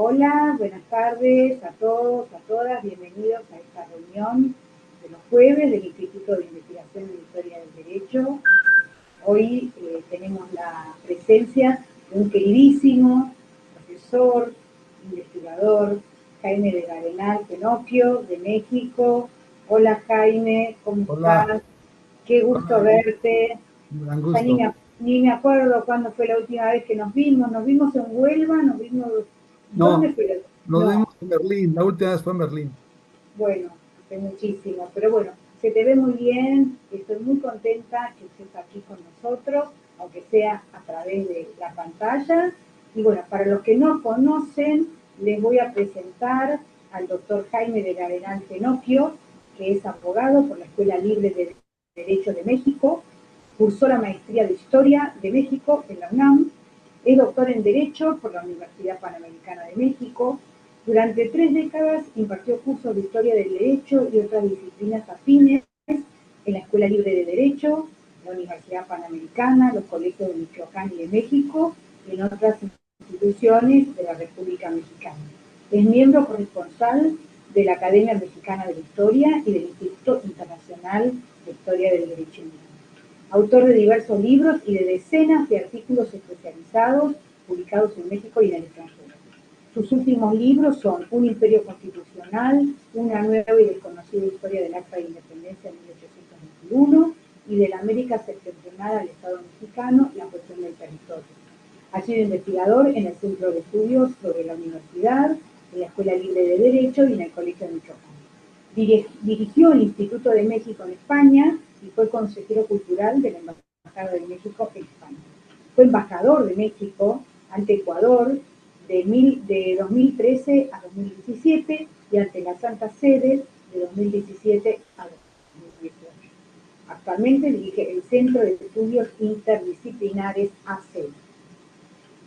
Hola, buenas tardes a todos, a todas, bienvenidos a esta reunión de los jueves del Instituto de Investigación de Historia del Derecho. Hoy tenemos la presencia de un queridísimo profesor, investigador, Jaime de Garenal Penocchio, de México. Hola Jaime, ¿cómo Hola, estás? Qué gusto hola, verte. un gran Ya gusto. ni me acuerdo cuándo fue la última vez que nos vimos en Huelva, nos vimos, ¿dónde No, fue? nos No, vimos en Berlín, la última vez fue en Berlín. bueno, hace muchísimo, pero bueno, se te ve muy bien, estoy muy contenta que estés aquí con nosotros, aunque sea a través de la pantalla. Y bueno, para los que no conocen, les voy a presentar al doctor Jaime de Garenal Penocchio, que es abogado por la Escuela Libre de Derecho de México, cursó la maestría de Historia de México en la UNAM, es doctor en Derecho por la Universidad Panamericana de México. Durante 3 décadas impartió cursos de Historia del Derecho y otras disciplinas afines en la Escuela Libre de Derecho, la Universidad Panamericana, los colegios de Michoacán y de México, y en otras instituciones de la República Mexicana. Es miembro corresponsal de la Academia Mexicana de la Historia y del Instituto Internacional de Historia del Derecho Humano. Autor de diversos libros y de decenas de artículos especializados publicados en México y en el extranjero. Sus últimos libros son Un imperio constitucional, una nueva y desconocida historia del Acta de Independencia de 1821 y de la América septentrional al Estado mexicano, la cuestión del territorio. Ha sido investigador en el Centro de Estudios sobre la Universidad, en la Escuela Libre de Derecho y en el Colegio de Michoacán. Dirigió el Instituto de México en España y fue consejero cultural de la Embajada de México en España. Fue embajador de México ante Ecuador de 2013 a 2017 y ante la Santa Sede de 2017 a 2018. Actualmente dirige el Centro de Estudios Interdisciplinares AC.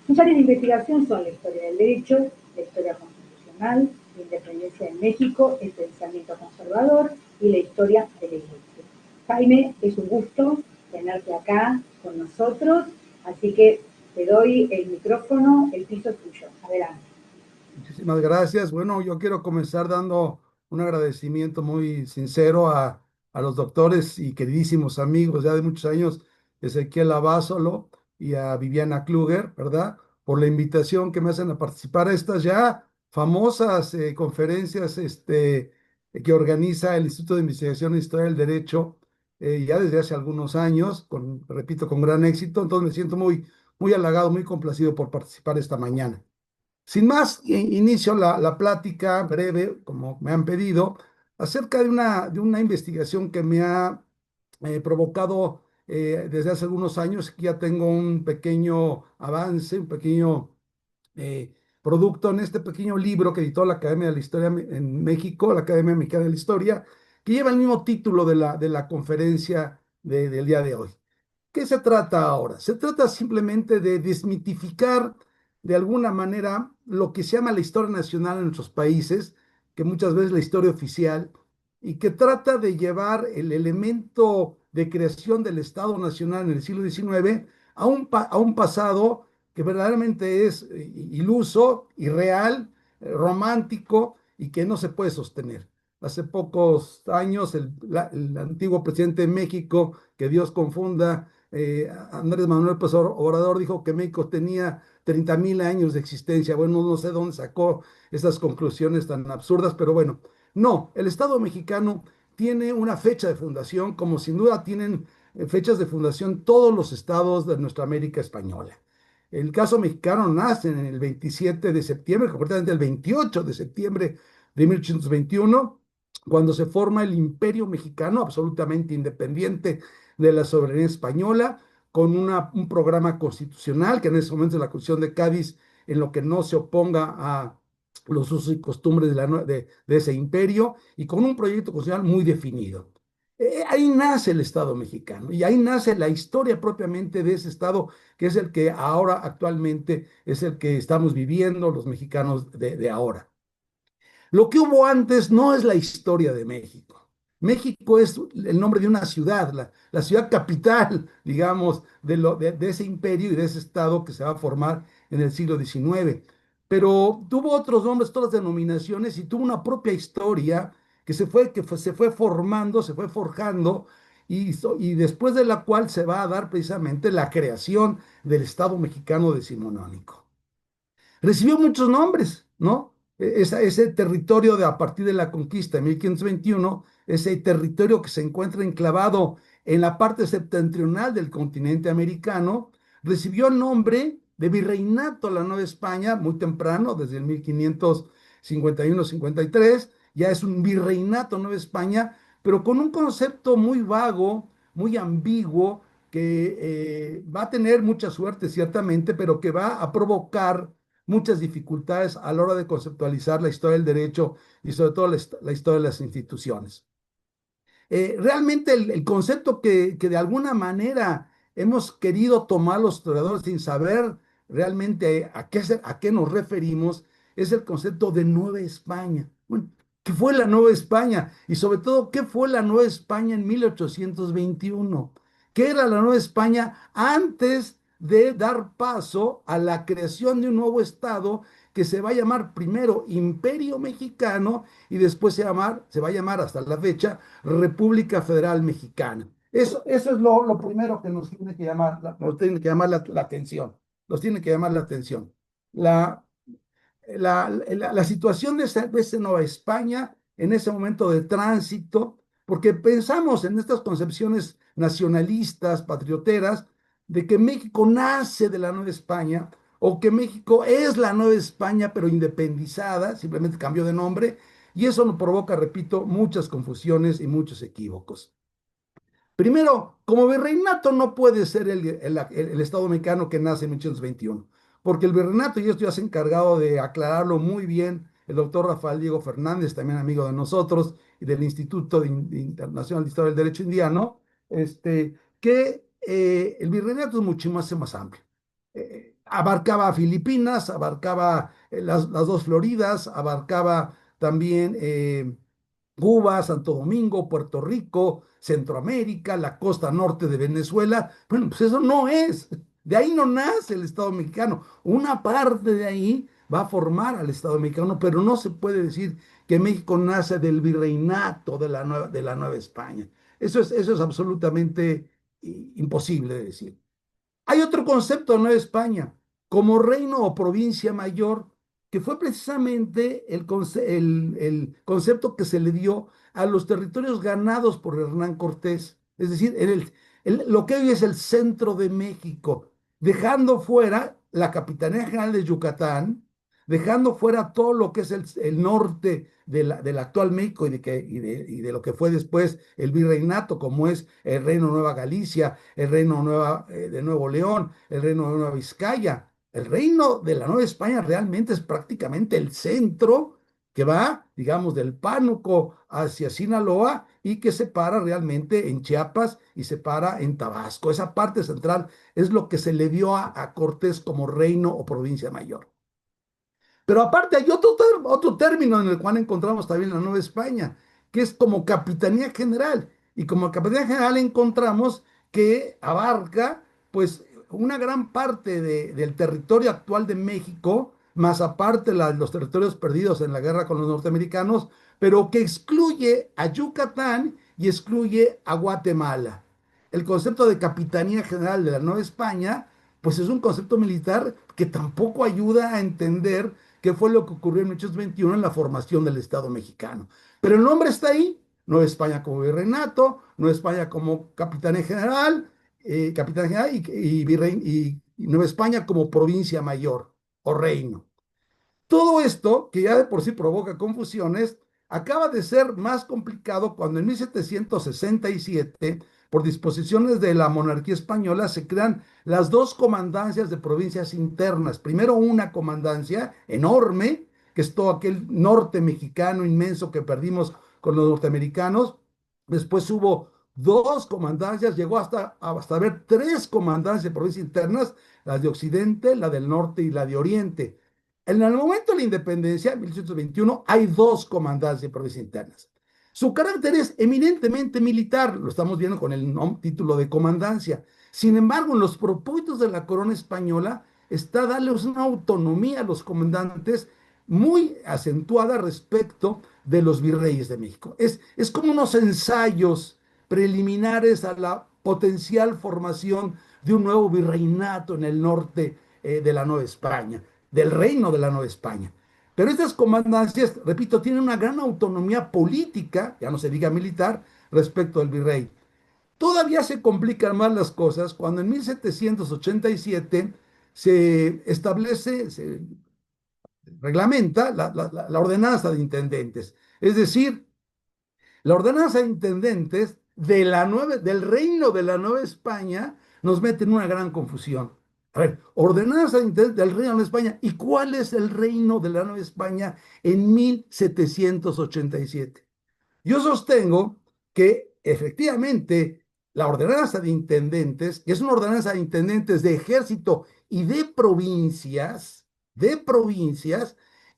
Sus áreas de investigación son la historia del derecho, la historia constitucional, la independencia de México, el pensamiento conservador y la historia de la Iglesia. Jaime, es un gusto tenerte acá con nosotros, así que te doy el micrófono, el piso es tuyo. Adelante. Muchísimas gracias. Bueno, yo quiero comenzar dando un agradecimiento muy sincero a los doctores y queridísimos amigos ya de muchos años, Ezequiel Abásolo y a Viviana Kluger, ¿verdad? Por la invitación que me hacen a participar a estas ya famosas conferencias que organiza el Instituto de Investigación e Historia del Derecho ya desde hace algunos años, repito, con gran éxito. Entonces me siento muy halagado, muy complacido por participar esta mañana. Sin más, inicio la plática breve, como me han pedido, acerca de una investigación que me ha provocado desde hace algunos años, que ya tengo un pequeño avance, un pequeño producto en este pequeño libro que editó la Academia de la Historia en México, la Academia Mexicana de la Historia, que lleva el mismo título de la conferencia del día de hoy. ¿Qué se trata ahora? Se trata simplemente de desmitificar de alguna manera lo que se llama la historia nacional en nuestros países, que muchas veces es la historia oficial, y que trata de llevar el elemento de creación del Estado Nacional en el siglo XIX a un pasado que verdaderamente es iluso, irreal, romántico y que no se puede sostener. Hace pocos años el antiguo presidente de México, que Dios confunda, Andrés Manuel López Obrador, dijo que México tenía 30.000 años de existencia. Bueno, no sé dónde sacó esas conclusiones tan absurdas, pero bueno, no, el Estado mexicano tiene una fecha de fundación, como sin duda tienen fechas de fundación todos los estados de nuestra América española. El caso mexicano nace en el 27 de septiembre, concretamente el 28 de septiembre de 1821, cuando se forma el Imperio Mexicano, absolutamente independiente de la soberanía española, con un programa constitucional, que en ese momento es la Constitución de Cádiz, en lo que no se oponga a los usos y costumbres de ese imperio, y con un proyecto constitucional muy definido. Ahí nace el Estado mexicano y ahí nace la historia propiamente de ese Estado, que es el que ahora actualmente es el que estamos viviendo los mexicanos de ahora. Lo que hubo antes no es la historia de México. México es el nombre de una ciudad, la ciudad capital, digamos, de ese imperio y de ese estado que se va a formar en el siglo XIX. pero tuvo otros nombres, otras denominaciones y tuvo una propia historia se fue formando, se fue forjando y después de la cual se va a dar precisamente la creación del Estado mexicano decimonónico. Recibió muchos nombres, ¿no? Ese territorio de a partir de la conquista de 1521, ese territorio que se encuentra enclavado en la parte septentrional del continente americano, recibió el nombre de Virreinato la Nueva España muy temprano, desde el 1551-53, ya es un Virreinato Nueva España, pero con un concepto muy vago, muy ambiguo, que va a tener mucha suerte ciertamente, pero que va a provocar muchas dificultades a la hora de conceptualizar la historia del derecho y sobre todo la historia de las instituciones. Realmente el concepto que de alguna manera hemos querido tomar los historiadores sin saber realmente a qué nos referimos es el concepto de Nueva España. Bueno, ¿qué fue la Nueva España? Y sobre todo, ¿qué fue la Nueva España en 1821? ¿Qué era la Nueva España antes de dar paso a la creación de un nuevo Estado que se va a llamar primero Imperio Mexicano y después se va a llamar hasta la fecha República Federal Mexicana? Eso es lo primero que nos tiene que llamar, nos tiene que llamar la atención. Nos tiene que llamar la atención. La, la situación de esa Nueva España en ese momento de tránsito, porque pensamos en estas concepciones nacionalistas, patrioteras, de que México nace de la Nueva España o que México es la Nueva España pero independizada, simplemente cambió de nombre, y eso nos provoca, repito, muchas confusiones y muchos equívocos. Primero, como virreinato no puede ser el Estado mexicano que nace en 1821, porque el virreinato, y esto ya se ha encargado de aclararlo muy bien el doctor Rafael Diego Fernández, también amigo de nosotros y del Instituto Internacional de Historia del Derecho Indiano, que el virreinato es mucho más amplio. Abarcaba Filipinas, abarcaba las dos Floridas, abarcaba también Cuba, Santo Domingo, Puerto Rico, Centroamérica, la costa norte de Venezuela. Bueno, pues eso no es. De ahí no nace el Estado mexicano. Una parte de ahí va a formar al Estado mexicano, pero no se puede decir que México nace del virreinato de la Nueva España. Eso es absolutamente imposible de decir. Hay otro concepto de Nueva España, como reino o provincia mayor, que fue precisamente el concepto que se le dio a los territorios ganados por Hernán Cortés, es decir, lo que hoy es el centro de México, dejando fuera la Capitanía General de Yucatán, dejando fuera todo lo que es el norte del actual México y de lo que fue después el virreinato, como es el Reino Nueva Galicia, el Reino de Nuevo León, el Reino de Nueva Vizcaya. El Reino de la Nueva España realmente es prácticamente el centro que va, digamos, del Pánuco hacia Sinaloa y que se para realmente en Chiapas y se para en Tabasco. Esa parte central es lo que se le dio a Cortés como reino o provincia mayor. Pero aparte hay otro término en el cual encontramos también la Nueva España, que es como Capitanía General. Y como Capitanía General encontramos que abarca pues una gran parte del territorio actual de México, más aparte los territorios perdidos en la guerra con los norteamericanos, pero que excluye a Yucatán y excluye a Guatemala. El concepto de Capitanía General de la Nueva España, pues es un concepto militar que tampoco ayuda a entender qué fue lo que ocurrió en 1821 en la formación del Estado mexicano. Pero el nombre está ahí, Nueva España como virreinato, Nueva España como capitán general y Nueva España como provincia mayor o reino. Todo esto, que ya de por sí provoca confusiones, acaba de ser más complicado cuando en 1767, por disposiciones de la monarquía española, se crean las dos comandancias de provincias internas. Primero una comandancia enorme, que es todo aquel norte mexicano inmenso que perdimos con los norteamericanos. Después hubo dos comandancias, llegó hasta haber tres comandancias de provincias internas, la de Occidente, la del Norte y la de Oriente. En el momento de la independencia, en 1821, hay dos comandancias de provincias internas. Su carácter es eminentemente militar, lo estamos viendo con el título de comandancia. Sin embargo, en los propósitos de la corona española, está darles una autonomía a los comandantes muy acentuada respecto de los virreyes de México. Es como unos ensayos preliminares a la potencial formación de un nuevo virreinato en el norte de la Nueva España, del reino de la Nueva España. Pero estas comandancias, repito, tienen una gran autonomía política, ya no se diga militar, respecto del virrey. Todavía se complican más las cosas cuando en 1787 se establece, se reglamenta la ordenanza de intendentes. Es decir, la ordenanza de intendentes del reino de la Nueva España nos mete en una gran confusión. A ver, ordenanza de intendentes del reino de la Nueva España. ¿Y cuál es el reino de la Nueva España en 1787? Yo sostengo que efectivamente la ordenanza de intendentes, que es una ordenanza de intendentes de ejército y de provincias,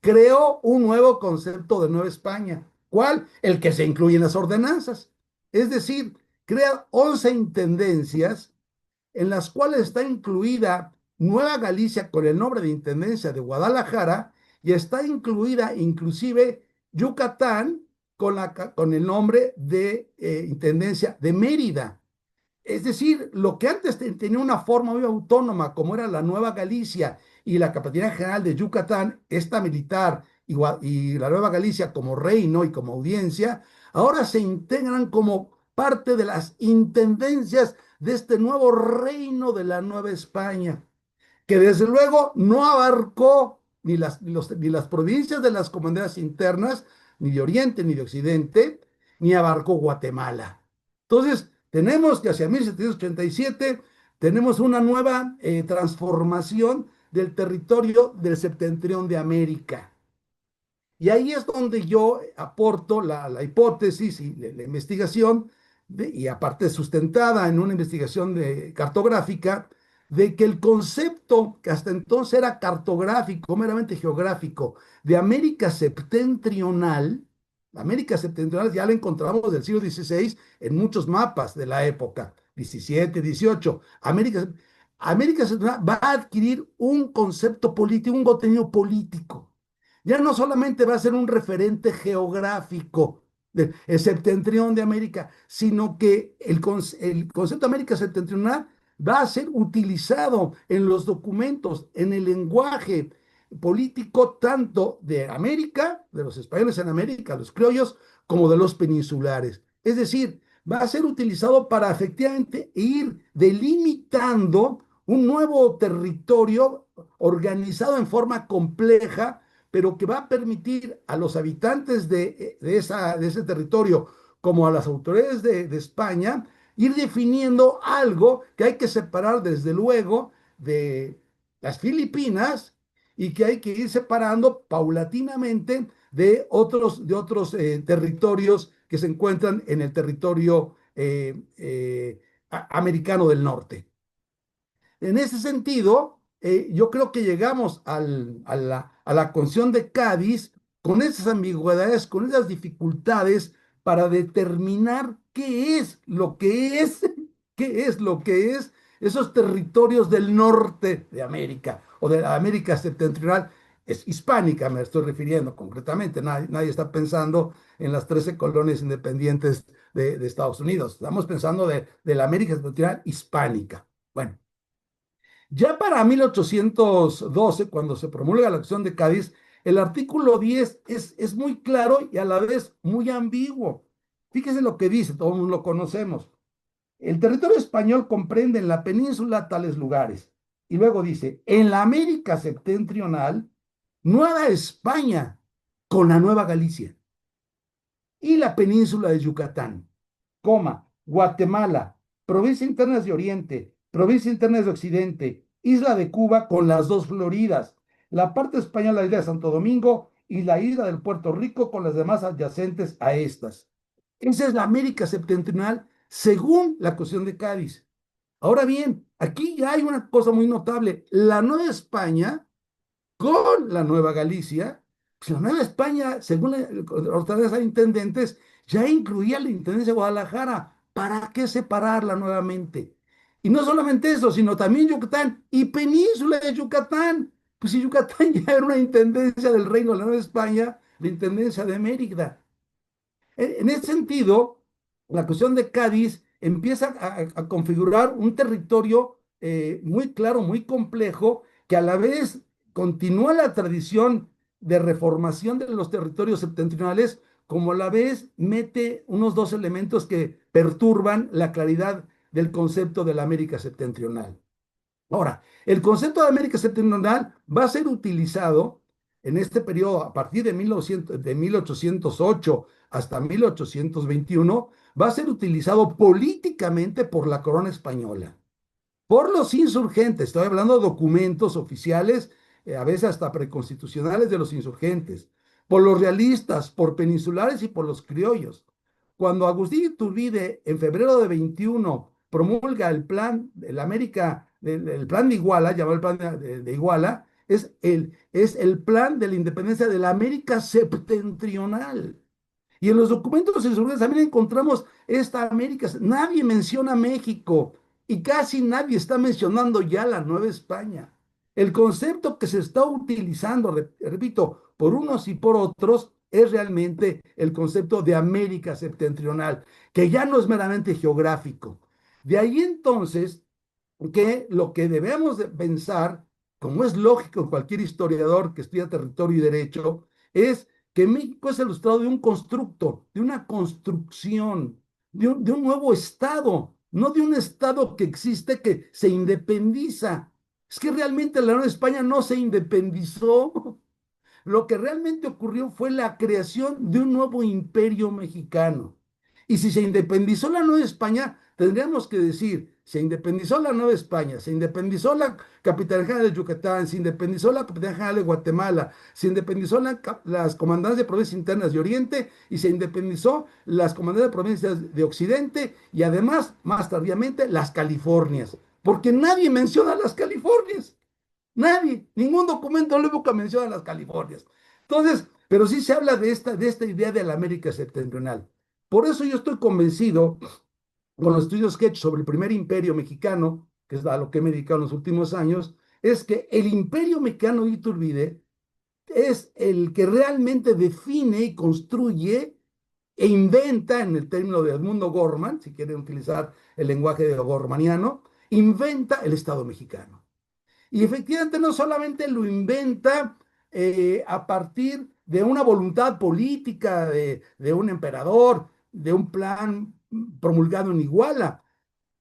creó un nuevo concepto de Nueva España. ¿Cuál? El que se incluye en las ordenanzas. Es decir, crea 11 intendencias en las cuales está incluida Nueva Galicia con el nombre de Intendencia de Guadalajara y está incluida inclusive Yucatán con el nombre de Intendencia de Mérida. Es decir, lo que antes tenía una forma muy autónoma, como era la Nueva Galicia y la Capitanía General de Yucatán, esta militar y la Nueva Galicia como reino y como audiencia, ahora se integran como parte de las intendencias de este nuevo reino de la Nueva España que desde luego no abarcó ni las provincias de las comunidades internas, ni de Oriente, ni de Occidente, ni abarcó Guatemala. Entonces, tenemos que hacia 1787 tenemos una nueva transformación del territorio del septentrión de América. Y ahí es donde yo aporto la hipótesis y la investigación, y aparte sustentada en una investigación cartográfica, de que el concepto que hasta entonces era cartográfico, meramente geográfico, de América septentrional ya la encontramos del siglo XVI en muchos mapas de la época, 17, 18. América septentrional va a adquirir un concepto político, un contenido político. Ya no solamente va a ser un referente geográfico del septentrión de América, sino que el concepto de América septentrional va a ser utilizado en los documentos, en el lenguaje político tanto de América, de los españoles en América, los criollos, como de los peninsulares. Es decir, va a ser utilizado para efectivamente ir delimitando un nuevo territorio organizado en forma compleja, pero que va a permitir a los habitantes de ese territorio, como a las autoridades de España, ir definiendo algo que hay que separar desde luego de las Filipinas y que hay que ir separando paulatinamente de otros territorios que se encuentran en el territorio americano del norte. En ese sentido, yo creo que llegamos a la Constitución de Cádiz con esas ambigüedades, con esas dificultades para determinar qué es lo que es, qué es lo que es esos territorios del norte de América o de la América septentrional. Es hispánica, me estoy refiriendo concretamente. Nadie está pensando en las 13 colonias independientes de Estados Unidos. Estamos pensando de la América septentrional hispánica. Bueno. Ya para 1812, cuando se promulga la acción de Cádiz, el artículo 10 es muy claro y a la vez muy ambiguo. Fíjese lo que dice, todos lo conocemos. El territorio español comprende en la península tales lugares. Y luego dice, en la América septentrional, Nueva España con la Nueva Galicia y la península de Yucatán, Guatemala, provincia internas de Oriente, provincia internas de Occidente, isla de Cuba con las dos Floridas, la parte española de la isla de Santo Domingo y la isla del Puerto Rico con las demás adyacentes a estas. Esa es la América septentrional según la Constitución de Cádiz. Ahora bien, aquí ya hay una cosa muy notable. La Nueva España con la Nueva Galicia, pues la Nueva España, según ordenanza de intendentes, ya incluía la Intendencia de Guadalajara. ¿Para qué separarla nuevamente? Y no solamente eso, sino también Yucatán y península de Yucatán. Pues si Yucatán ya era una intendencia del Reino de la Nueva España, la intendencia de Mérida. En ese sentido, la cuestión de Cádiz empieza a configurar un territorio muy claro, muy complejo, que a la vez continúa la tradición de reformación de los territorios septentrionales, como a la vez mete unos dos elementos que perturban la claridad del concepto de la América septentrional. Ahora, el concepto de América septentrional va a ser utilizado en este periodo a partir de 1900, de 1808 hasta 1821, va a ser utilizado políticamente por la corona española, por los insurgentes. Estoy hablando de documentos oficiales, a veces hasta preconstitucionales de los insurgentes, por los realistas, por peninsulares y por los criollos. Cuando Agustín Iturbide en febrero de 21 promulga el plan de la América, el plan de Iguala, llamado el plan de Iguala, es el plan de la independencia de la América septentrional. Y en los documentos insurgentes también encontramos esta América. Nadie menciona México y casi nadie está mencionando ya la Nueva España. El concepto que se está utilizando, repito, por unos y por otros, es realmente el concepto de América septentrional, que ya no es meramente geográfico. De ahí entonces que lo que debemos de pensar, como es lógico en cualquier historiador que estudia territorio y derecho, es que México es el resultado de un constructo, de una construcción, de un nuevo Estado, no de un Estado que existe que se independiza. Es que realmente la Nueva España no se independizó. Lo que realmente ocurrió fue la creación de un nuevo imperio mexicano. Y si se independizó la Nueva España, tendríamos que decir, se independizó la Nueva España, se independizó la Capitanía General de Yucatán, se independizó la Capitanía General de Guatemala, se independizó las comandancias de provincias internas de Oriente y se independizó las comandancias de provincias de Occidente y además, más tardíamente, las Californias. Porque nadie menciona las Californias. Nadie, ningún documento nunca menciona las Californias. Entonces, pero sí se habla de esta idea de la América septentrional. Por eso yo estoy convencido, con los estudios que he hecho sobre el primer imperio mexicano, que es a lo que me he dedicado en los últimos años, es que el imperio mexicano de Iturbide es el que realmente define y construye e inventa, en el término de Edmundo Gorman, si quieren utilizar el lenguaje de gormaniano, inventa el Estado mexicano. Y efectivamente no solamente lo inventa a partir de una voluntad política de un emperador, de un plan promulgado en Iguala,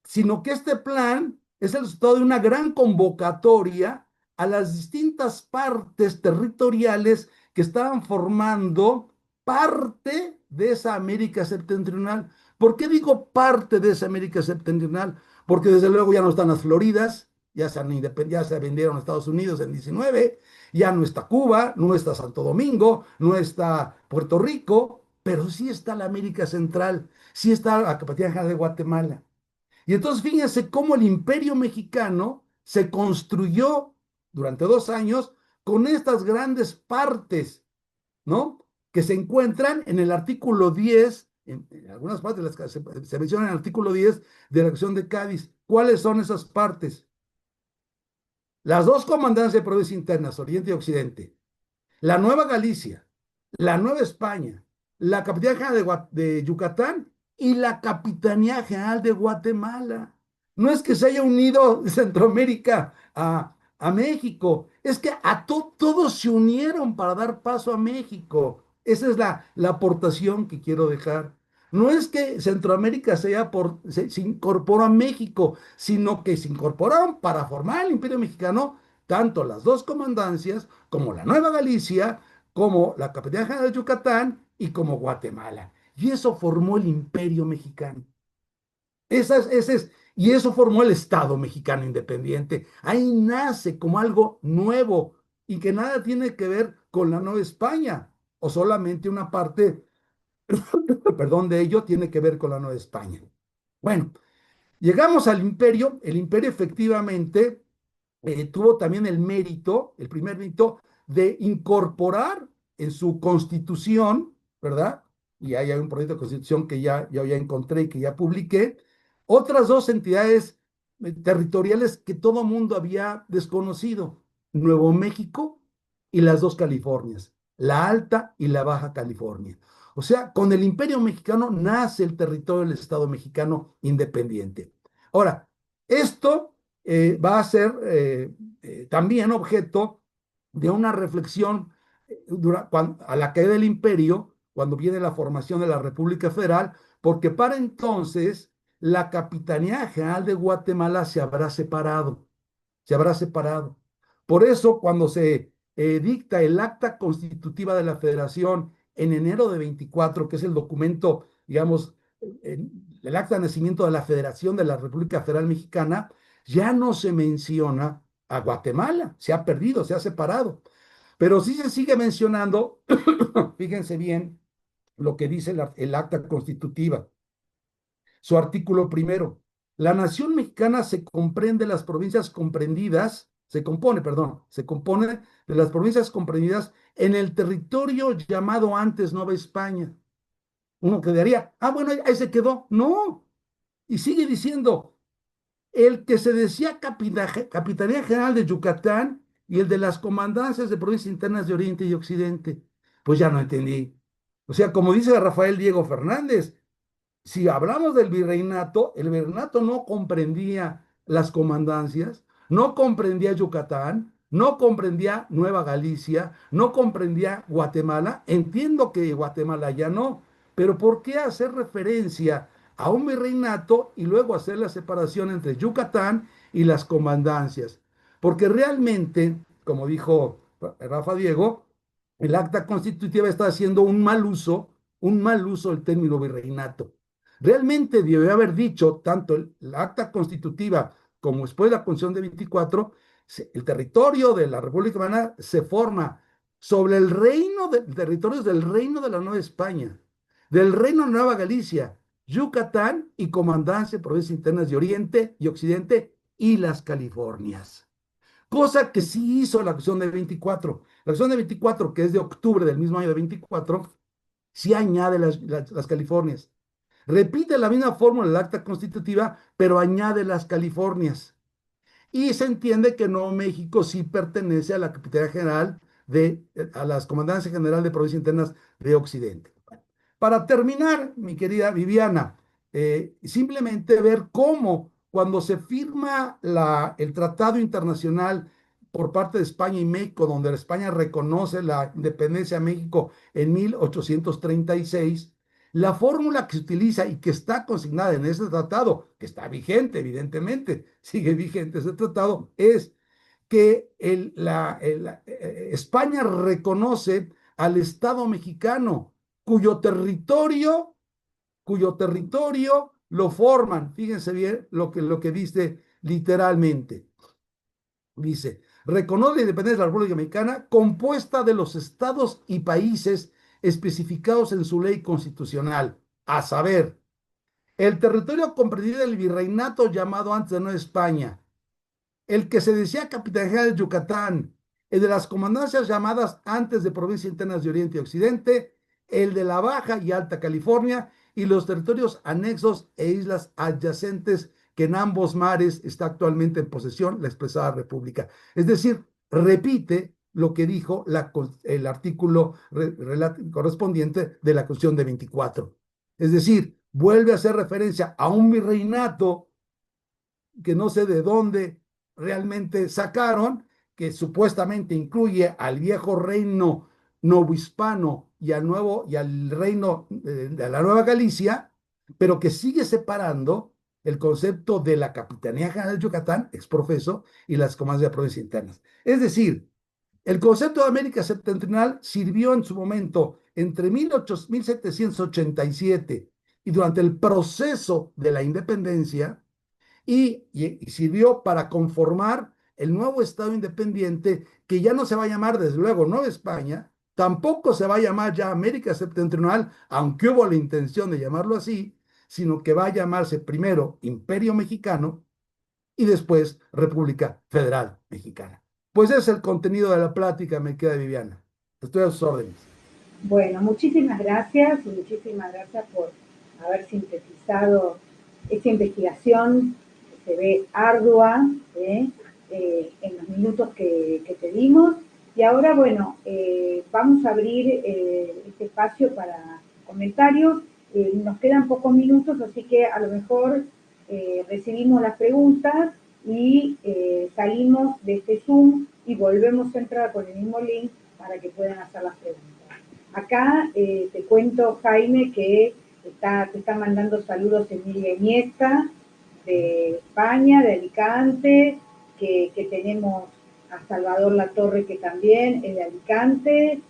sino que este plan es el resultado de una gran convocatoria a las distintas partes territoriales que estaban formando parte de esa América septentrional. ¿Por qué digo parte de esa América septentrional? Porque desde luego ya no están las Floridas, ya se vendieron a Estados Unidos en 19, ya no está Cuba, no está Santo Domingo, no está Puerto Rico, pero sí está la América Central, sí está la Capitanía General de Guatemala. Y entonces fíjense cómo el imperio mexicano se construyó durante 2 años con estas grandes partes, ¿no? Que se encuentran en el artículo 10, en algunas partes de las que se menciona en el artículo 10 de la Acción de Cádiz. ¿Cuáles son esas partes? Las dos comandancias de provincias internas, Oriente y Occidente, la Nueva Galicia, la Nueva España, la Capitanía General de Yucatán y la Capitanía General de Guatemala. No es que se haya unido Centroamérica a México, es que todos se unieron para dar paso a México. Esa es la aportación que quiero dejar. No es que Centroamérica se incorporó a México, sino que se incorporaron para formar el Imperio Mexicano, tanto las dos comandancias como la Nueva Galicia, como la Capitanía General de Yucatán y como Guatemala. Y eso formó el Imperio Mexicano. Y eso formó el Estado mexicano independiente. Ahí nace como algo nuevo y que nada tiene que ver con la Nueva España, o solamente una parte, perdón, de ello tiene que ver con la Nueva España. Bueno, llegamos al imperio. El imperio efectivamente tuvo también el mérito, el primer mérito, de incorporar en su constitución, ¿verdad? Y ahí hay un proyecto de constitución que ya encontré y que ya publiqué, otras dos entidades territoriales que todo mundo había desconocido: Nuevo México y las dos Californias, la Alta y la Baja California. O sea, con el Imperio Mexicano nace el territorio del Estado mexicano independiente. Ahora, esto va a ser también objeto de una reflexión a la caída del imperio, cuando viene la formación de la República Federal, porque para entonces la Capitanía General de Guatemala se habrá separado, se habrá separado. Por eso, cuando se dicta el acta constitutiva de la Federación en enero de 24, que es el documento, digamos, el acta de nacimiento de la Federación de la República Federal Mexicana, ya no se menciona a Guatemala, se ha perdido, se ha separado. Pero sí se sigue mencionando, fíjense bien lo que dice el acta constitutiva, su artículo primero. La nación mexicana se comprende las provincias comprendidas, se compone, perdón, se compone de las provincias comprendidas en el territorio llamado antes Nueva España. Uno quedaría, bueno, ahí se quedó. No, y sigue diciendo, el que se decía Capitanía General de Yucatán y el de las comandancias de provincias internas de Oriente y Occidente. Pues ya no entendí. O sea, como dice Rafael Diego Fernández, si hablamos del virreinato, el virreinato no comprendía las comandancias, no comprendía Yucatán, no comprendía Nueva Galicia, no comprendía Guatemala. Entiendo que Guatemala ya no, pero ¿por qué hacer referencia a un virreinato y luego hacer la separación entre Yucatán y las comandancias? Porque realmente, como dijo Rafa Diego, el acta constitutiva está haciendo un mal uso del término virreinato. Realmente debe haber dicho, tanto la acta constitutiva como después la Constitución de 24, el territorio de la República Mexicana se forma sobre el reino de territorios del reino de la Nueva España, del reino de Nueva Galicia, Yucatán y comandancia de provincias internas de Oriente y Occidente y las Californias. Cosa que sí hizo la Constitución de 24. La Constitución de 24, que es de octubre del mismo año de 24, sí añade las Californias. Repite la misma fórmula del acta constitutiva, pero añade las Californias. Y se entiende que Nuevo México sí pertenece a la Capitanía General a las Comandancias General de Provincias Internas de Occidente. Para terminar, mi querida Viviana, simplemente ver cómo cuando se firma el Tratado Internacional por parte de España y México, donde España reconoce la independencia de México en 1836, la fórmula que se utiliza y que está consignada en ese tratado, que está vigente, evidentemente, sigue vigente ese tratado, es que España reconoce al Estado mexicano cuyo territorio, cuyo territorio lo forman. Fíjense bien lo que dice literalmente. Dice, reconoce la independencia de la República Mexicana compuesta de los estados y países especificados en su ley constitucional, a saber, el territorio comprendido del virreinato llamado antes de Nueva España, el que se decía Capitanía General de Yucatán, el de las comandancias llamadas antes de Provincias Internas de Oriente y Occidente, el de la Baja y Alta California y los territorios anexos e islas adyacentes que en ambos mares está actualmente en posesión la expresada República. Es decir, repite lo que dijo el artículo correspondiente de la Constitución de 24. Es decir, vuelve a hacer referencia a un virreinato que no sé de dónde realmente sacaron, que supuestamente incluye al viejo reino novohispano y al reino de la Nueva Galicia, pero que sigue separando el concepto de la Capitanía General de Yucatán, exprofeso, y las comandas de provincias internas. Es decir, el concepto de América Septentrional sirvió en su momento entre 1787 y durante el proceso de la independencia y sirvió para conformar el nuevo Estado independiente que ya no se va a llamar, desde luego, Nueva España, tampoco se va a llamar ya América Septentrional, aunque hubo la intención de llamarlo así, sino que va a llamarse primero Imperio Mexicano y después República Federal Mexicana. Pues ese es el contenido de la plática, me queda Viviana. Estoy a sus órdenes. Bueno, muchísimas gracias y muchísimas gracias por haber sintetizado esta investigación se ve ardua en los minutos que te dimos. Y ahora, bueno, vamos a abrir este espacio para comentarios. Nos quedan pocos minutos, así que a lo mejor recibimos las preguntas y salimos de este Zoom y volvemos a entrar con el mismo link para que puedan hacer las preguntas. Acá te cuento, Jaime, que te está mandando saludos Emilia Iniesta, de España, de Alicante, que tenemos a Salvador Latorre, que también es de Alicante,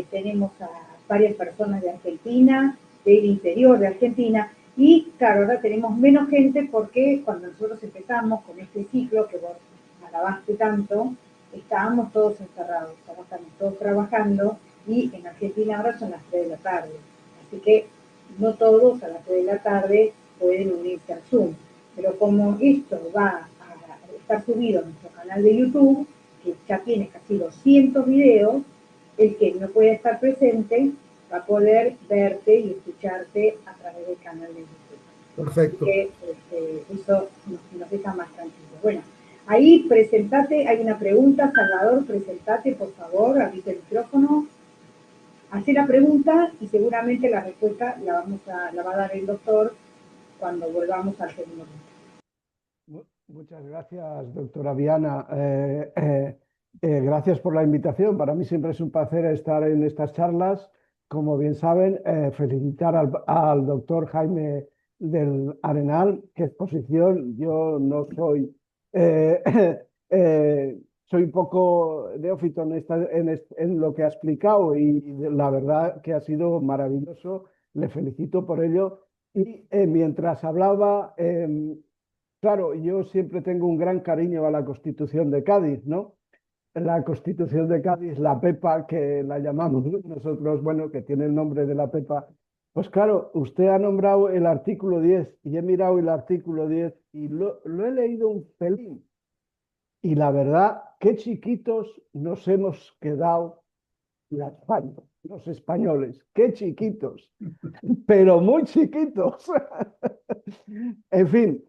tenemos a varias personas de Argentina, del interior de Argentina, y claro, ahora tenemos menos gente porque cuando nosotros empezamos con este ciclo que vos alabaste tanto, estábamos todos encerrados, ahora estamos todos trabajando y en Argentina ahora son las 3 de la tarde. Así que no todos a las 3 de la tarde pueden unirse al Zoom. Pero como esto va a estar subido a nuestro canal de YouTube, que ya tiene casi 200 videos, el que no puede estar presente va a poder verte y escucharte a través del canal de YouTube. Así Perfecto. que eso nos deja más tranquilos. Bueno, ahí presentate, hay una pregunta, Salvador, presentate por favor, abrite el micrófono, hace la pregunta y seguramente la respuesta la va a dar el doctor cuando volvamos al segundo punto. Muchas gracias, doctora Viana. Gracias por la invitación. Para mí siempre es un placer estar en estas charlas. Como bien saben, felicitar al doctor Jaime del Arenal, que exposición. Yo no soy, eh, soy un poco neófito en lo que ha explicado y la verdad que ha sido maravilloso. Le felicito por ello. Y mientras hablaba, claro, yo siempre tengo un gran cariño a la Constitución de Cádiz, ¿no? La Constitución de Cádiz, la Pepa, que la llamamos nosotros, bueno, que tiene el nombre de la Pepa. Pues claro, usted ha nombrado el artículo 10 y he mirado el artículo 10 y lo he leído un pelín. Y la verdad, qué chiquitos nos hemos quedado la España, los españoles, qué chiquitos, pero muy chiquitos. En fin,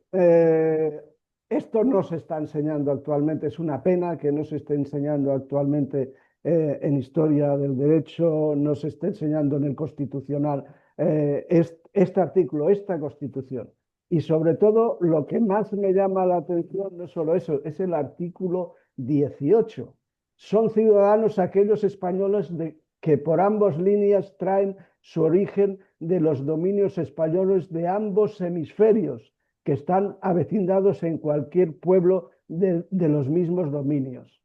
esto no se está enseñando actualmente. Es una pena que no se esté enseñando actualmente en historia del derecho, no se esté enseñando en el constitucional este artículo, esta constitución. Y sobre todo, lo que más me llama la atención no es solo eso, es el artículo 18. Son ciudadanos aquellos españoles que por ambas líneas traen su origen de los dominios españoles de ambos hemisferios, que están avecindados en cualquier pueblo de los mismos dominios.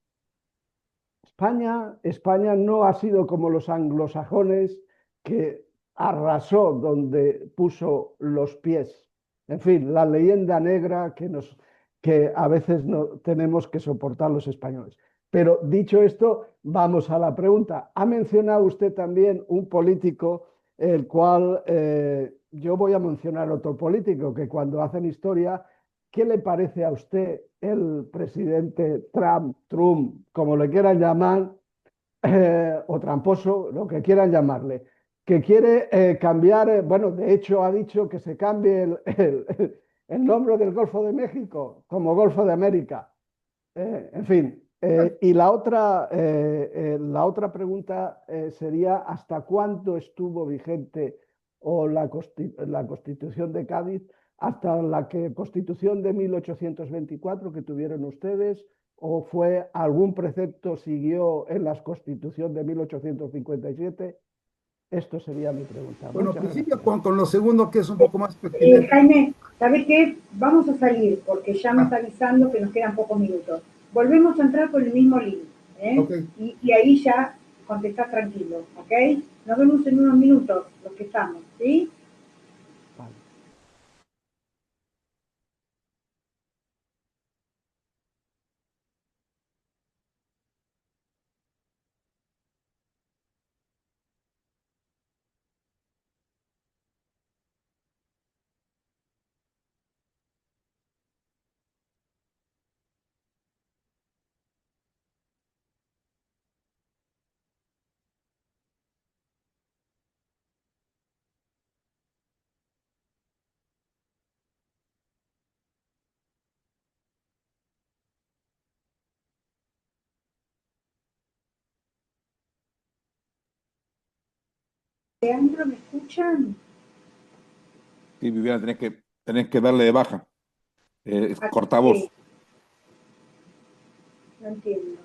España no ha sido como los anglosajones, que arrasó donde puso los pies. En fin, la leyenda negra que a veces no tenemos que soportar los españoles. Pero dicho esto, vamos a la pregunta. Ha mencionado usted también un político, el cual yo voy a mencionar otro político, que cuando hacen historia, ¿qué le parece a usted el presidente Trump, como le quieran llamar, o tramposo, lo que quieran llamarle, que quiere cambiar, bueno, de hecho ha dicho que se cambie el nombre del Golfo de México como Golfo de América? En fin, y la otra pregunta sería, ¿hasta cuándo estuvo vigente o la Constitución de Cádiz? ¿Hasta la Constitución de 1824 que tuvieron ustedes? ¿O fue algún precepto siguió en la Constitución de 1857? Esto sería mi pregunta. Bueno, al Muchas principio gracias. con lo segundo, que es un poco más pertinente. Jaime, ¿sabes qué? Vamos a salir porque ya me Ah, está avisando que nos quedan pocos minutos. Volvemos a entrar por el mismo link, ¿eh? ok. Y ahí ya contestás tranquilo, ¿ok? Nos vemos en unos minutos, los que estamos, ¿sí? Vale. Leandro, ¿me escuchan? Sí, Viviana, tenés que darle de baja. ¿A Cortavoz. qué? No entiendo.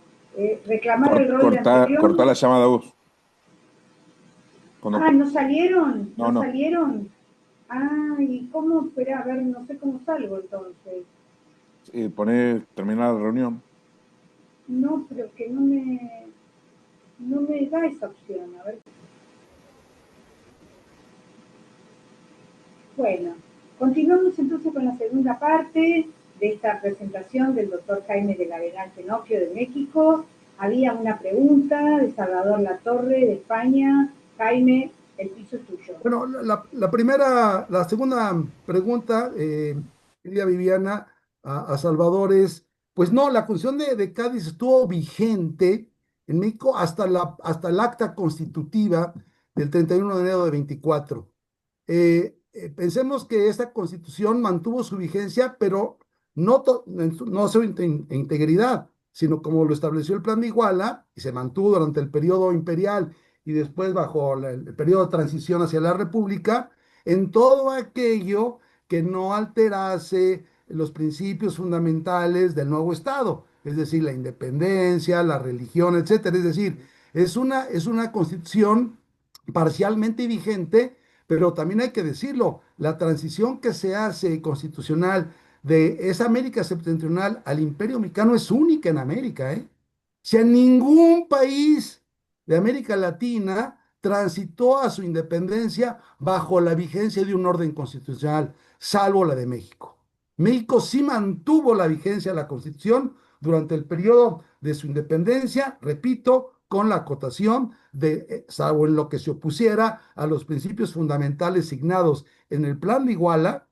Reclamar el rol de Cortá anfitrión. la llamada a vos. Ah, ¿no salieron? No, ¿No no. salieron? Ah, ¿y cómo? Espera, a ver, no sé cómo salgo entonces. Terminar la reunión. No, pero que no me da esa opción. A ver. Bueno, continuamos entonces con la segunda parte de esta presentación del doctor Jaime del Arenal Tenocchio de México. Había una pregunta de Salvador Latorre de España. Jaime, el piso es tuyo. Bueno, la segunda pregunta, querida Viviana, a Salvador es, pues no, la Constitución de Cádiz estuvo vigente en México hasta el acta constitutiva del 31 de enero de 24. Pensemos que esta Constitución mantuvo su vigencia, pero no su integridad, sino como lo estableció el Plan de Iguala, y se mantuvo durante el periodo imperial y después bajo el periodo de transición hacia la República, en todo aquello que no alterase los principios fundamentales del nuevo Estado, es decir, la independencia, la religión, etcétera. Es decir, es una constitución parcialmente vigente, pero también hay que decirlo, la transición que se hace constitucional de esa América septentrional al Imperio Mexicano es única en América, ¿eh? Si en ningún país de América Latina transitó a su independencia bajo la vigencia de un orden constitucional, salvo la de México. México sí mantuvo la vigencia de la Constitución durante el periodo de su independencia, repito, con la acotación de, salvo en lo que se opusiera a los principios fundamentales signados en el Plan de Iguala,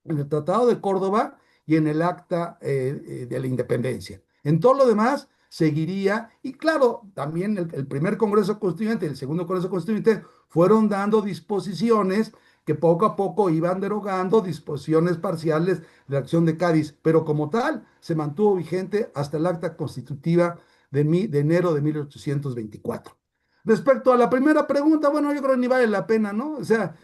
en el Tratado de Córdoba y en el Acta de la Independencia. En todo lo demás, seguiría, y claro, también el primer Congreso Constituyente y el segundo Congreso Constituyente fueron dando disposiciones que poco a poco iban derogando disposiciones parciales de la acción de Cádiz, pero como tal se mantuvo vigente hasta el acta constitutiva de enero de 1824. Respecto a la primera pregunta, bueno, yo creo que ni vale la pena, ¿no? O sea,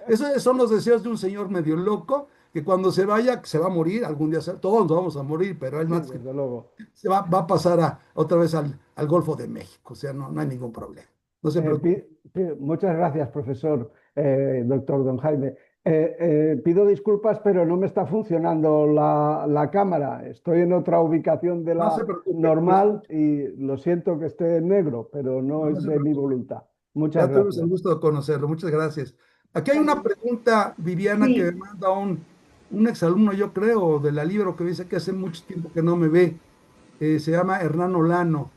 esos son los deseos de un señor medio loco que cuando se vaya, se va a morir, algún día todos nos vamos a morir, pero él Sí, más que desde luego. va a pasar otra vez al Golfo de México, o sea, no hay ningún problema. No se preocupe. Muchas gracias, profesor, doctor Don Jaime. Pido disculpas, pero no me está funcionando la cámara. Estoy en otra ubicación de No la se preocupe. normal y lo siento que esté en negro, pero no No es se de mi preocupe. voluntad. Muchas Ya tuvimos gracias. el gusto de conocerlo. Muchas gracias. Aquí hay una Bueno, pregunta, Viviana, que me sí, manda un exalumno, yo creo, de la Libro, que dice que hace mucho tiempo que no me ve. Se llama Hernán Olano.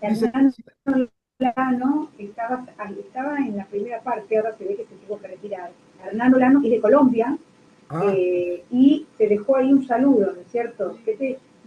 Dice que Hernán Olano estaba en la primera parte, ahora se ve que se tuvo que retirar. Hernán Olano es de Colombia ah, y te dejó ahí un saludo, ¿no es cierto?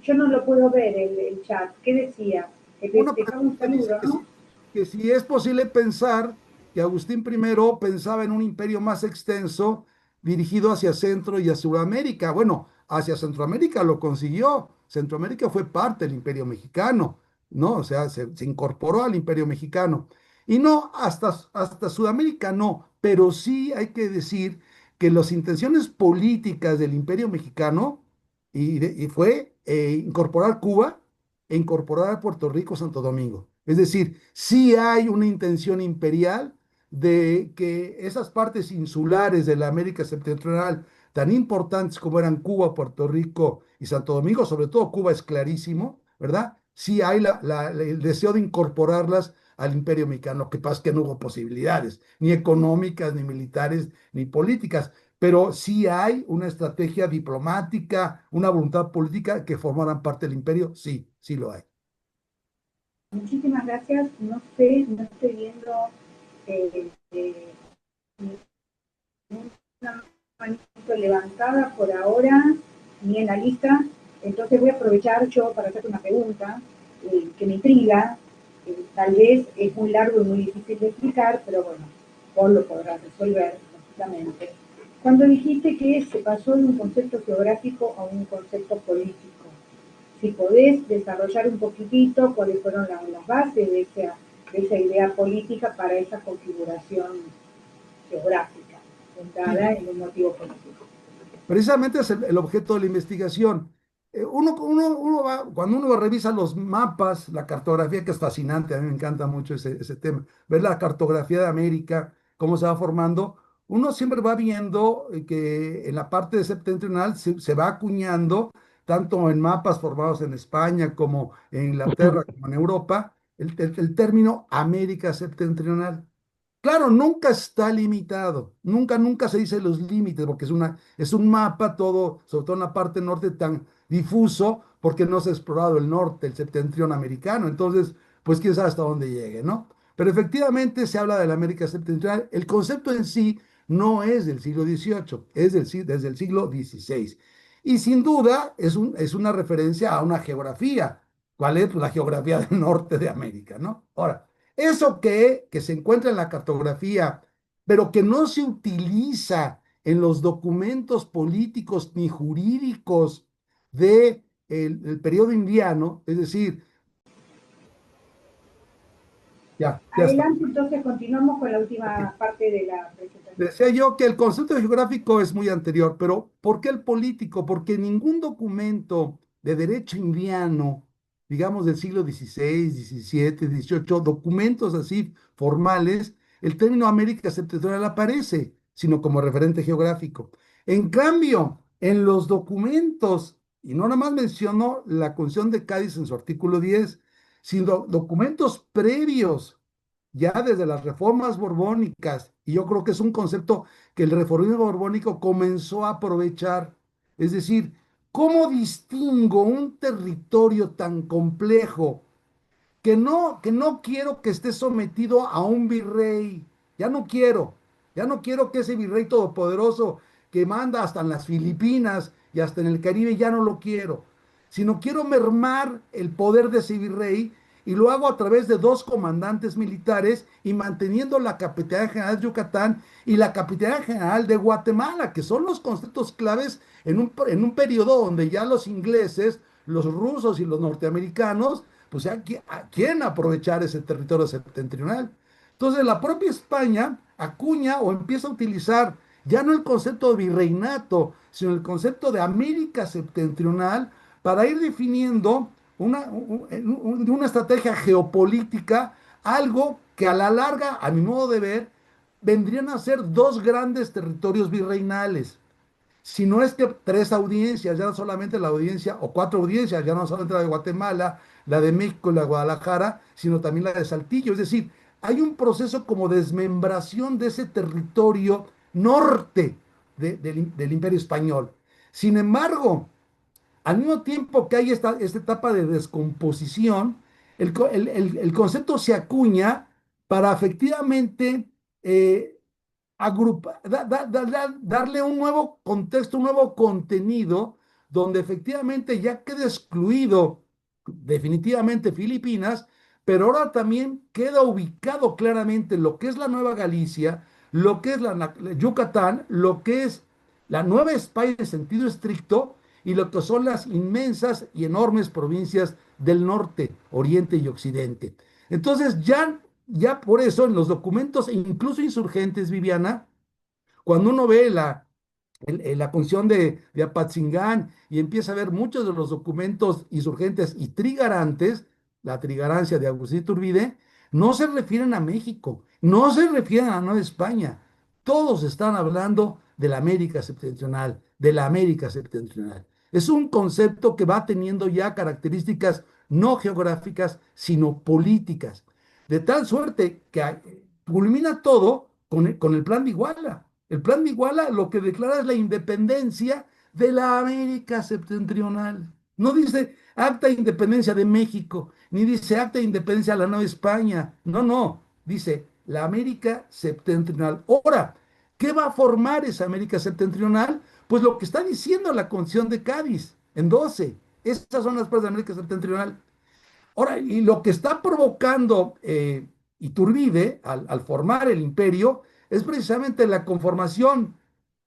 Yo no lo puedo ver el chat. ¿Qué decía? Que te una dejaba un pregunta dice saludo, ¿no? que si es posible pensar que Agustín I pensaba en un imperio más extenso dirigido hacia Centro y hacia Sudamérica. Bueno, hacia Centroamérica lo consiguió. Centroamérica fue parte del imperio mexicano, ¿no? O sea, se incorporó al imperio mexicano. Y no, hasta Sudamérica no, pero sí hay que decir que las intenciones políticas del imperio mexicano y fue incorporar Cuba e incorporar a Puerto Rico, Santo Domingo. Es decir, sí hay una intención imperial de que esas partes insulares de la América septentrional, tan importantes como eran Cuba, Puerto Rico y Santo Domingo, sobre todo Cuba es clarísimo, ¿verdad? Sí hay el deseo de incorporarlas al imperio mexicano. Lo que pasa es que no hubo posibilidades, ni económicas, ni militares, ni políticas, pero sí hay una estrategia diplomática, una voluntad política que formaran parte del imperio, sí, sí lo hay. Muchísimas gracias. No sé, no estoy viendo eh, eh, una manito levantada por ahora, ni en la lista. Entonces voy a aprovechar yo para hacerte una pregunta que me intriga. Tal vez es muy largo y muy difícil de explicar, pero bueno, vos lo podrás resolver, lógicamente. Cuando dijiste que se pasó de un concepto geográfico a un concepto político, si podés desarrollar un poquitito cuáles fueron las bases de esa idea política para esa configuración geográfica, fundada en un motivo político. Precisamente es el objeto de la investigación. Cuando uno revisa los mapas, la cartografía, que es fascinante, a mí me encanta mucho ese tema, ver la cartografía de América, cómo se va formando, uno siempre va viendo que en la parte septentrional se va acuñando, tanto en mapas formados en España como en Inglaterra, como en Europa, el término América septentrional. Claro, nunca está limitado, nunca se dice los límites, porque es un mapa todo, sobre todo en la parte norte, tan difuso, porque no se ha explorado el norte, el septentrión americano, entonces, pues quién sabe hasta dónde llegue, ¿no? Pero efectivamente se habla de la América septentrional, el concepto en sí no es del siglo XVIII, desde el siglo XVI. Y sin duda es una referencia a una geografía. ¿Cuál es? Pues la geografía del norte de América, ¿no? Ahora, eso que se encuentra en la cartografía, pero que no se utiliza en los documentos políticos ni jurídicos de el periodo indiano, es decir, ya está. Adelante, entonces continuamos con la última parte de la presentación. Decía yo que el concepto geográfico es muy anterior, pero ¿por qué el político? Porque ningún documento de derecho indiano, digamos del siglo XVI, XVII, XVIII, documentos así formales, el término América septentrional aparece, sino como referente geográfico. En cambio, en los documentos, y no nada más mencionó la Constitución de Cádiz en su artículo 10, sino documentos previos ya desde las reformas borbónicas, y yo creo que es un concepto que el reformismo borbónico comenzó a aprovechar. Es decir, ¿cómo distingo un territorio tan complejo que no quiero que esté sometido a un virrey? Ya no quiero que ese virrey todopoderoso que manda hasta en las Filipinas y hasta en el Caribe, ya no lo quiero, sino quiero mermar el poder de ese virrey, y lo hago a través de dos comandantes militares y manteniendo la Capitanía General de Yucatán y la Capitanía General de Guatemala, que son los conceptos claves en un periodo donde ya los ingleses, los rusos y los norteamericanos, pues ya quieren aprovechar ese territorio septentrional. Entonces la propia España acuña o empieza a utilizar ya no el concepto de virreinato, sino el concepto de América septentrional para ir definiendo una estrategia geopolítica, algo que a la larga, a mi modo de ver, vendrían a ser dos grandes territorios virreinales. Si no es que tres audiencias, ya no solamente la audiencia, o cuatro audiencias, ya no solamente la de Guatemala, la de México y la de Guadalajara, sino también la de Saltillo. Es decir, hay un proceso como desmembración de ese territorio norte del Imperio Español. Sin embargo, al mismo tiempo que hay esta etapa de descomposición, el concepto se acuña para efectivamente eh, darle un nuevo contexto, un nuevo contenido, donde efectivamente ya queda excluido definitivamente Filipinas, pero ahora también queda ubicado claramente lo que es la Nueva Galicia, lo que es la Yucatán, lo que es la Nueva España en sentido estricto, y lo que son las inmensas y enormes provincias del norte, oriente y occidente. Entonces ya por eso en los documentos, e incluso insurgentes, Viviana, cuando uno ve la Constitución de Apatzingán y empieza a ver muchos de los documentos insurgentes y trigarantes, la trigarancia de Agustín Iturbide, no se refieren a México, no se refieren a Nueva España. Todos están hablando de la América septentrional, de la América septentrional. Es un concepto que va teniendo ya características no geográficas, sino políticas. De tal suerte que culmina todo con el Plan de Iguala. El Plan de Iguala lo que declara es la independencia de la América septentrional. No dice acta de independencia de México, ni dice acta de independencia de la Nueva España. No, no. Dice la América septentrional. Ahora, ¿qué va a formar esa América septentrional? Pues lo que está diciendo la Constitución de Cádiz en 12. Esas son las partes de América septentrional. Ahora, y lo que está provocando Iturbide al formar el imperio es precisamente la conformación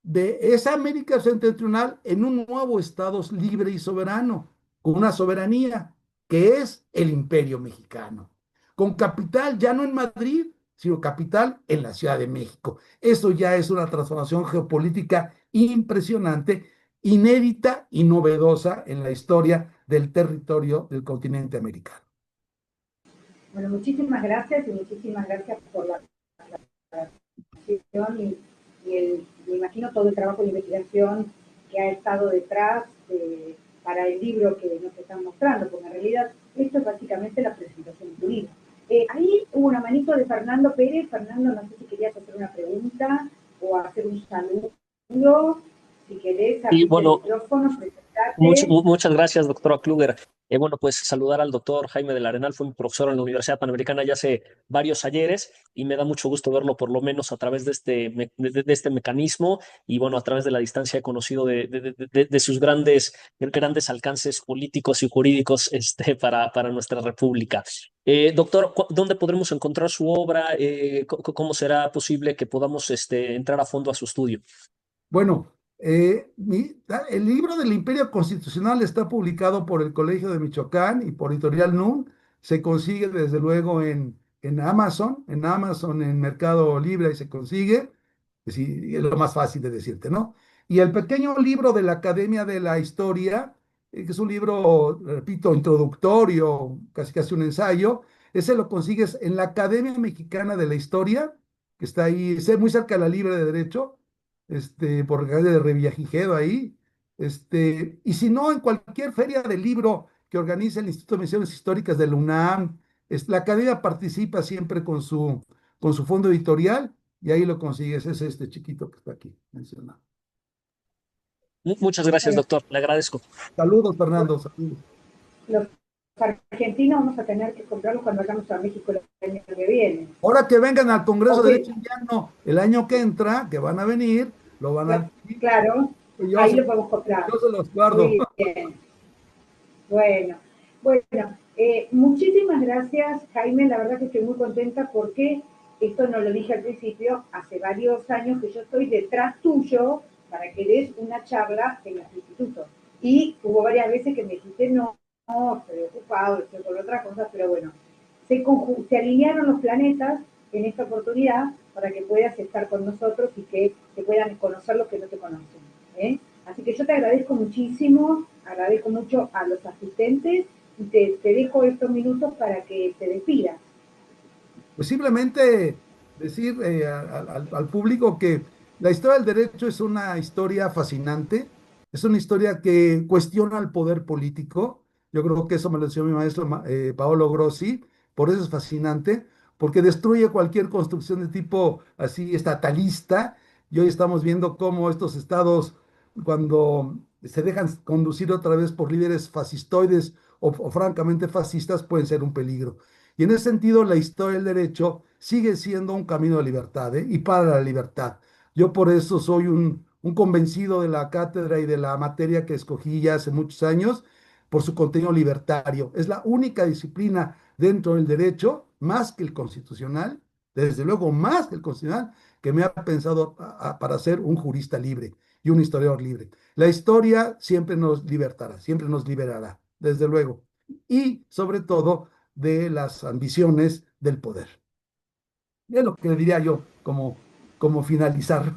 de esa América septentrional en un nuevo Estado libre y soberano, con una soberanía que es el imperio mexicano, con capital ya no en Madrid, sino capital en la Ciudad de México. Eso ya es una transformación geopolítica impresionante, inédita y novedosa en la historia del territorio del continente americano. Bueno, muchísimas gracias y muchísimas gracias por la presentación me imagino todo el trabajo de investigación que ha estado detrás para el libro que nos están mostrando, porque en realidad esto es básicamente la presentación de tu libro. Ahí hubo una manito de Fernando Pérez. Fernando, no sé si querías hacer una pregunta o hacer un saludo. Si querés, abrir el micrófono, presentarte. Muchas gracias, doctora Kluger. Bueno, pues saludar al doctor Jaime del Arenal, fue mi profesor en la Universidad Panamericana ya hace varios ayeres y me da mucho gusto verlo por lo menos a través de este mecanismo y bueno, a través de la distancia he conocido de sus grandes alcances políticos y jurídicos para nuestra república. Doctor, ¿dónde podremos encontrar su obra? ¿Cómo será posible que podamos entrar a fondo a su estudio? Bueno, el libro del Imperio Constitucional está publicado por el Colegio de Michoacán y por Editorial NUM. Se consigue desde luego en Amazon, en Mercado Libre, y se consigue. Sí, es lo más fácil de decirte, ¿no? Y el pequeño libro de la Academia de la Historia, que es un libro, repito, introductorio, casi un ensayo, ese lo consigues en la Academia Mexicana de la Historia, que está ahí, muy cerca de la Libre de Derecho, por la calle de Revillagigedo ahí, y si no, en cualquier feria del libro que organiza el Instituto de Misiones Históricas de la UNAM, la Academia participa siempre con su fondo editorial, y ahí lo consigues, es este chiquito que está aquí mencionado. Muchas gracias, doctor, le agradezco. Saludos, Fernando, saludos. Los argentinos vamos a tener que comprarlos cuando vayamos a México el año que viene. Ahora que vengan al Congreso de Derecho Indiano el año que entra, que van a venir, lo van a... Claro, ahí lo podemos comprar. Yo se los guardo. Muy bien. Bueno, muchísimas gracias, Jaime. La verdad que estoy muy contenta porque esto no lo dije al principio, hace varios años que yo estoy detrás tuyo para que des una charla en nuestro instituto. Y hubo varias veces que me dijiste, no, estoy ocupado, estoy con otras cosas, pero bueno, se alinearon los planetas en esta oportunidad para que puedas estar con nosotros y que te puedan conocer los que no te conocen, ¿eh? Así que yo te agradezco muchísimo, agradezco mucho a los asistentes y te dejo estos minutos para que te despidas. Pues simplemente decir al público que la historia del derecho es una historia fascinante, es una historia que cuestiona el poder político. Yo creo que eso me lo enseñó mi maestro Paolo Grossi, por eso es fascinante, porque destruye cualquier construcción de tipo así estatalista. Y hoy estamos viendo cómo estos estados, cuando se dejan conducir otra vez por líderes fascistoides o francamente fascistas, pueden ser un peligro. Y en ese sentido, la historia del derecho sigue siendo un camino de libertad, y para la libertad. Yo por eso soy un convencido de la cátedra y de la materia que escogí ya hace muchos años, por su contenido libertario. Es la única disciplina dentro del derecho, más que el constitucional, desde luego más que el constitucional, que me ha pensado para ser un jurista libre y un historiador libre. La historia siempre nos libertará, siempre nos liberará, desde luego. Y sobre todo de las ambiciones del poder. Es lo que diría yo como finalizar.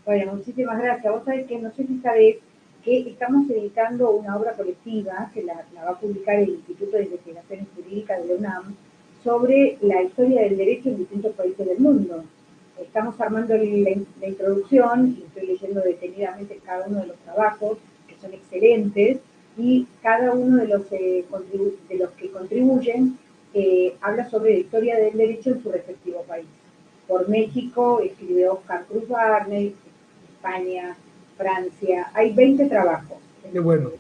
Bueno, muchísimas gracias. Vos sabés que no sé si sabés que estamos editando una obra colectiva que la va a publicar el Instituto de Investigaciones Jurídicas de la UNAM sobre la historia del derecho en distintos países del mundo. Estamos armando la introducción y estoy leyendo detenidamente cada uno de los trabajos, que son excelentes, y cada uno de los que contribuyen habla sobre la historia del derecho en su respectivo país. Por México escribe Oscar Cruz Barney, España, Francia, hay 20 trabajos. Qué bueno.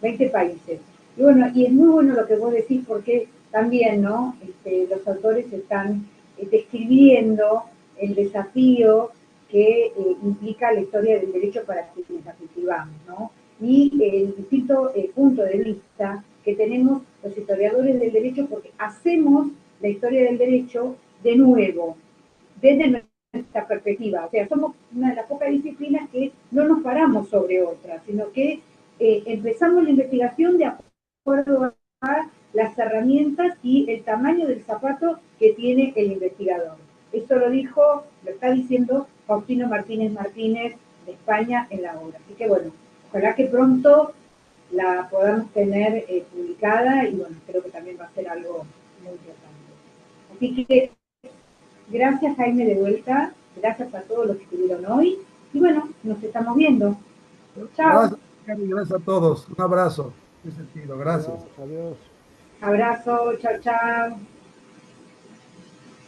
20 países. Y bueno, y es muy bueno lo que vos decís porque también, ¿no? Los autores están describiendo el desafío que implica la historia del derecho para quienes la cultivamos, ¿no? Y el distinto punto de vista que tenemos los historiadores del derecho porque hacemos la historia del derecho de nuevo, desde nuestra perspectiva. O sea, somos una de las pocas disciplinas que no nos paramos sobre otras, sino que empezamos la investigación de acuerdo a las herramientas y el tamaño del zapato que tiene el investigador. Eso lo está diciendo Faustino Martínez Martínez de España en la obra. Así que bueno, ojalá que pronto la podamos tener publicada y bueno, creo que también va a ser algo muy importante. Así que gracias Jaime de vuelta, gracias a todos los que estuvieron hoy y bueno, nos estamos viendo. Chao. Gracias, Cari, gracias a todos. Un abrazo. En ese sentido, gracias. Adiós, adiós. Abrazo, chao, chao.